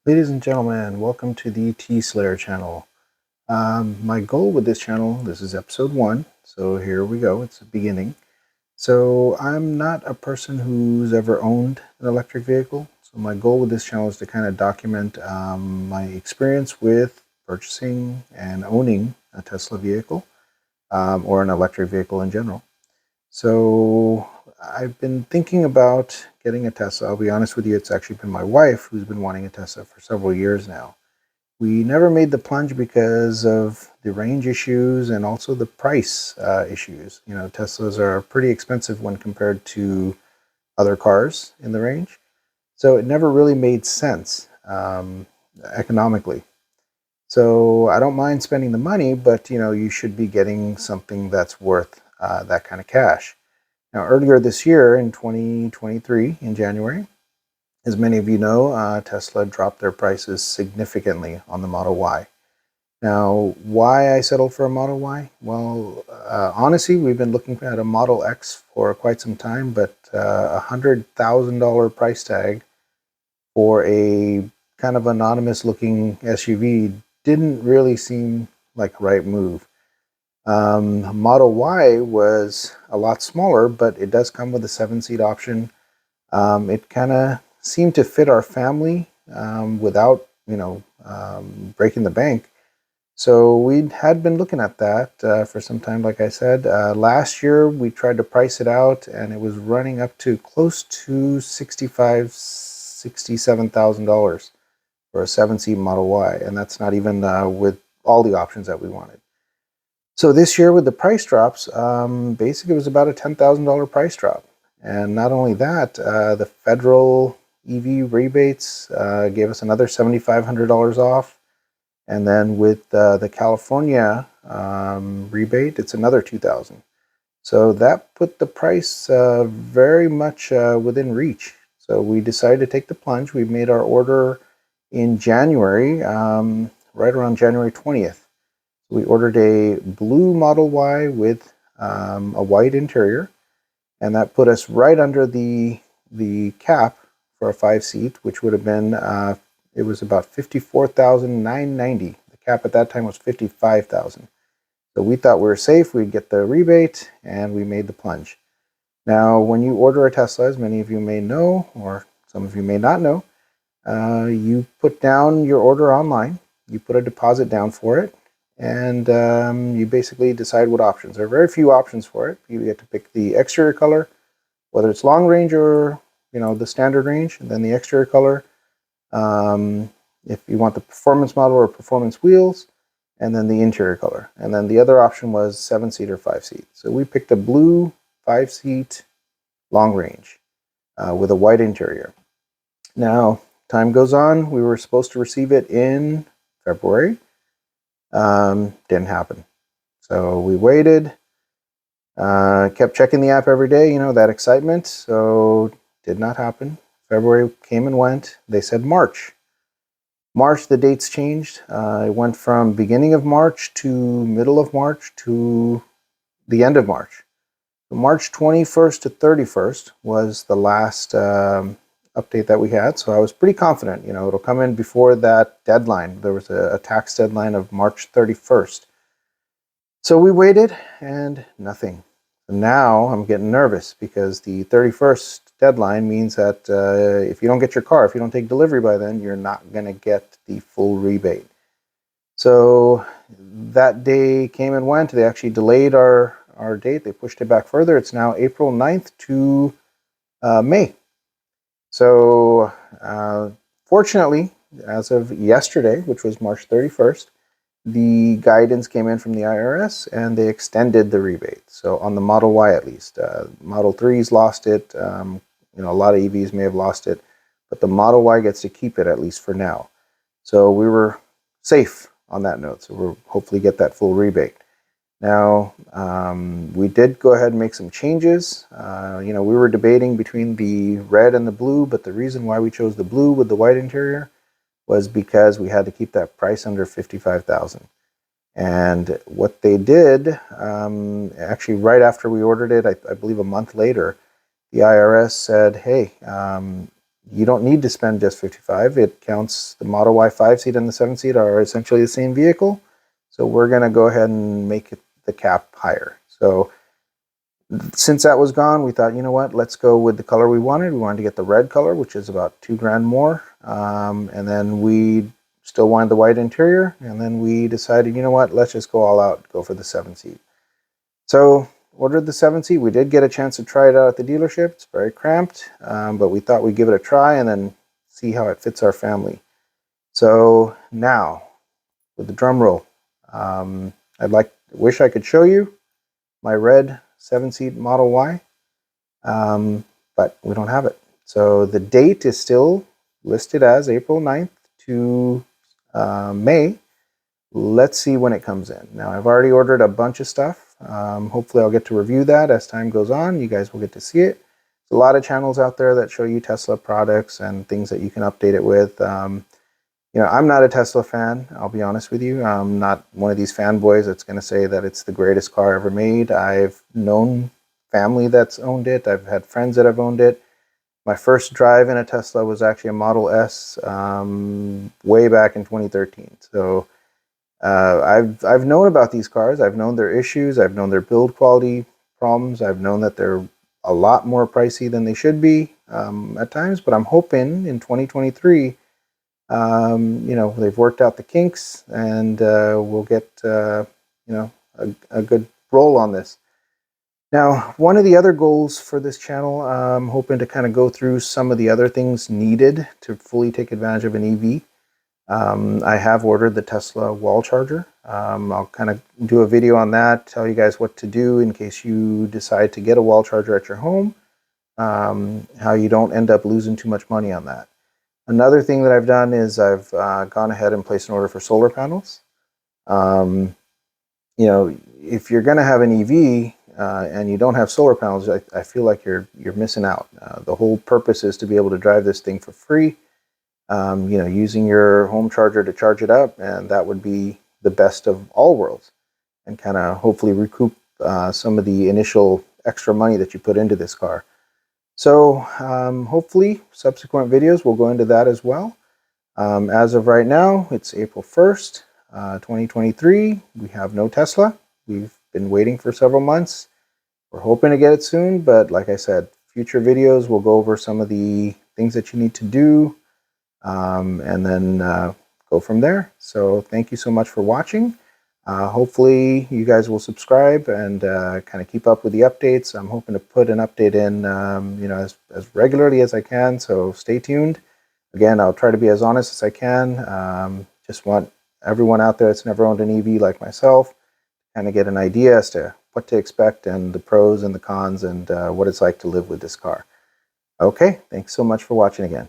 Ladies and gentlemen, welcome to the T-Slayer channel. My goal with this channel, this is episode 1, so here we go, it's the beginning. So I'm not a person who's ever owned an electric vehicle, so my goal with this channel is to kind of document my experience with purchasing and owning a Tesla vehicle, or an electric vehicle in general. So I've been thinking about getting a Tesla. I'll be honest with you, it's actually been my wife who's been wanting a Tesla for several years now. We never made the plunge because of the range issues and also the price issues. You know, Teslas are pretty expensive when compared to other cars in the range. So it never really made sense economically. So I don't mind spending the money, but you know, you should be getting something that's worth that kind of cash. Now, earlier this year in 2023, in January, as many of you know, Tesla dropped their prices significantly on the Model Y. Now, why I settled for a Model Y? Well, honestly, we've been looking at a Model X for quite some time, but $100,000 price tag for a kind of anonymous looking SUV didn't really seem like the right move. Model Y was a lot smaller, but it does come with a 7-seat option. It kind of seemed to fit our family without, breaking the bank. So we had been looking at that for some time, like I said. Last year, we tried to price it out, and it was running up to close to $67,000 for a 7-seat Model Y, and that's not even with all the options that we wanted. So this year with the price drops, basically it was about a $10,000 price drop. And not only that, the federal EV rebates gave us another $7,500 off. And then with the California rebate, it's another $2,000. So that put the price very much within reach. So we decided to take the plunge. We made our order in January, right around January 20th. We ordered a blue Model Y with a white interior, and that put us right under the cap for a 5-seat, which would have been it was about $54,990. The cap at that time was $55,000. So we thought we were safe. We'd get the rebate, and we made the plunge. Now, when you order a Tesla, as many of you may know, or some of you may not know, you put down your order online. You put a deposit down for it, and you basically decide what options. There are very few options for it. You get to pick the exterior color, whether it's long range or the standard range, and then the exterior color. If you want the performance model or performance wheels, and then the interior color. And then the other option was 7-seat or 5-seat. So we picked a blue 5-seat long range with a white interior. Now, time goes on. We were supposed to receive it in February. Didn't happen. So we waited, kept checking the app every day, that excitement. So did not happen. February came and went. They said March. March, the dates changed. It went from beginning of March to middle of March to the end of March. So March 21st to 31st was the last update that we had. So I was pretty confident, it'll come in before that deadline. There was a tax deadline of March 31st. So we waited and nothing. Now I'm getting nervous because the 31st deadline means that if you don't get your car, if you don't take delivery by then, you're not going to get the full rebate. So that day came and went. They actually delayed our date. They pushed it back further. It's now April 9th to May. So fortunately, as of yesterday, which was March 31st, the guidance came in from the IRS and they extended the rebate. So on the Model Y at least. Model 3s lost it. A lot of EVs may have lost it. But the Model Y gets to keep it, at least for now. So we were safe on that note. So we'll hopefully get that full rebate. Now, we did go ahead and make some changes. We were debating between the red and the blue, but the reason why we chose the blue with the white interior was because we had to keep that price under $55,000. And what they did, actually right after we ordered it, I believe a month later, the IRS said, hey, you don't need to spend just 55. It counts the Model Y 5-seat and the 7-seat are essentially the same vehicle. So we're going to go ahead and make it the cap higher. So since that was gone, we thought, you know what, let's go with the color we wanted. We wanted to get the red color, which is about $2,000 more. And then we still wanted the white interior. And then we decided, you know what, let's just go all out, go for the 7-seat. So ordered the 7-seat. We did get a chance to try it out at the dealership. It's very cramped, but we thought we'd give it a try and then see how it fits our family. So now, with the drum roll, wish I could show you my red 7-seat Model Y, but we don't have it. So the date is still listed as April 9th to May. Let's see when it comes in. Now, I've already ordered a bunch of stuff. Hopefully I'll get to review that as time goes on. You guys will get to see it. There's a lot of channels out there that show you Tesla products and things that you can update it with. You know, I'm not a Tesla fan, I'll be honest with you. I'm not one of these fanboys that's going to say that it's the greatest car ever made. I've known family that's owned it. I've had friends that have owned it. My first drive in a Tesla was actually a Model S way back in 2013. So I've known about these cars. I've known their issues. I've known their build quality problems. I've known that they're a lot more pricey than they should be at times. But I'm hoping in 2023, you know, they've worked out the kinks, and we'll get you know, a good roll on this. Now, one of the other goals for this channel, I'm hoping to kind of go through some of the other things needed to fully take advantage of an EV. I have ordered the Tesla wall charger. I'll kind of do a video on that, tell you guys what to do in case you decide to get a wall charger at your home, how you don't end up losing too much money on that. Another thing that I've done is I've gone ahead and placed an order for solar panels. You know, if you're going to have an EV and you don't have solar panels, I feel like you're missing out. The whole purpose is to be able to drive this thing for free. You know, using your home charger to charge it up, and that would be the best of all worlds, and kind of hopefully recoup some of the initial extra money that you put into this car. So hopefully subsequent videos will go into that as well. As of right now, it's April 1st, 2023. We have no Tesla. We've been waiting for several months. We're hoping to get it soon, but like I said, future videos will go over some of the things that you need to do, and then go from there. So thank you so much for watching. Hopefully you guys will subscribe and kind of keep up with the updates. I'm hoping to put an update in you know, as regularly as I can, so stay tuned. Again, I'll try to be as honest as I can. Just want everyone out there that's never owned an EV like myself kind of get an idea as to what to expect and the pros and the cons and what it's like to live with this car. Okay, thanks so much for watching again.